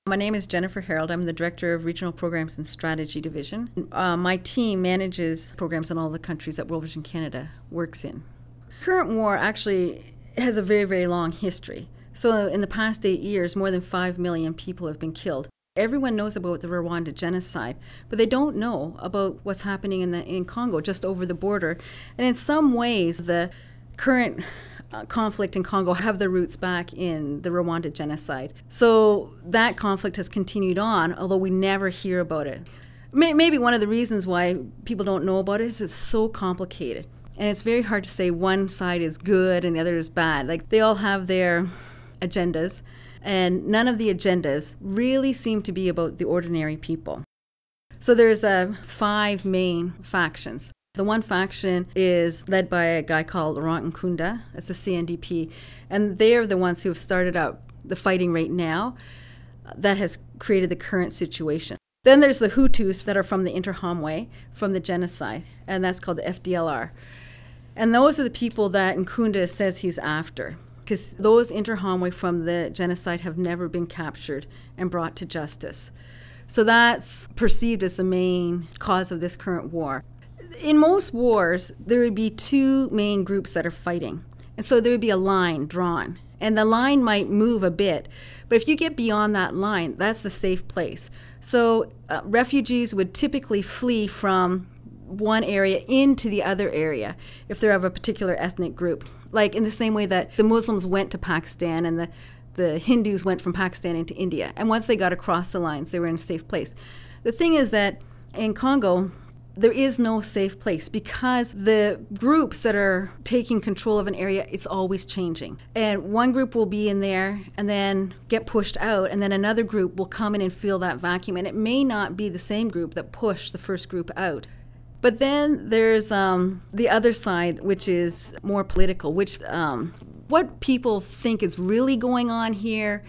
My name is Jennifer Harold. I'm the Director of Regional Programs and Strategy Division. My team manages programs in all the countries that war-ravaged Canada works in. Current war actually has a very, very long history. So in the past 8 years, more than 5 million people have been killed. Everyone knows about the Rwanda genocide, but they don't know about what's happening in Congo, just over the border. And in some ways, the current conflict in Congo have their roots back in the Rwanda genocide. So that conflict has continued on, although we never hear about it. Maybe one of the reasons why people don't know about it is it's so complicated. And it's very hard to say one side is good and the other is bad. Like, they all have their agendas, and none of the agendas really seem to be about the ordinary people. So there's 5 main factions. The one faction is led by a guy called Laurent Nkunda, that's the CNDP, and they're the ones who have started up the fighting right now that has created the current situation. Then there's the Hutus that are from the Interahamwe, from the genocide, and that's called the FDLR. And those are the people that Nkunda says he's after, because those Interahamwe from the genocide have never been captured and brought to justice. So that's perceived as the main cause of this current war. In most wars, there would be 2 main groups that are fighting. And so there would be a line drawn. And the line might move a bit. But if you get beyond that line, that's the safe place. So refugees would typically flee from one area into the other area if they're of a particular ethnic group. Like in the same way that the Muslims went to Pakistan and the Hindus went from Pakistan into India. And once they got across the lines, they were in a safe place. The thing is that in Congo, there is no safe place because the groups that are taking control of an area, it's always changing. And one group will be in there and then get pushed out, and then another group will come in and fill that vacuum. And it may not be the same group that pushed the first group out. But then there's the other side, which is more political, which what people think is really going on here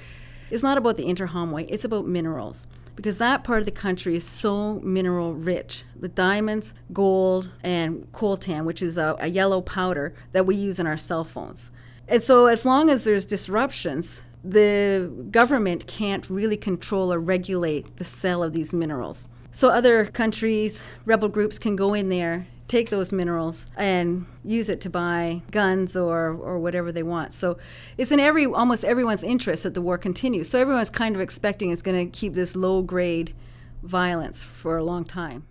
is not about the Interahamwe, it's about minerals. Because that part of the country is so mineral rich. The diamonds, gold, and coltan, which is a yellow powder that we use in our cell phones. And so as long as there's disruptions, the government can't really control or regulate the sale of these minerals. So other countries, rebel groups can go in there, take those minerals and use it to buy guns or whatever they want. So it's in almost everyone's interest that the war continues. So everyone's kind of expecting it's going to keep this low-grade violence for a long time.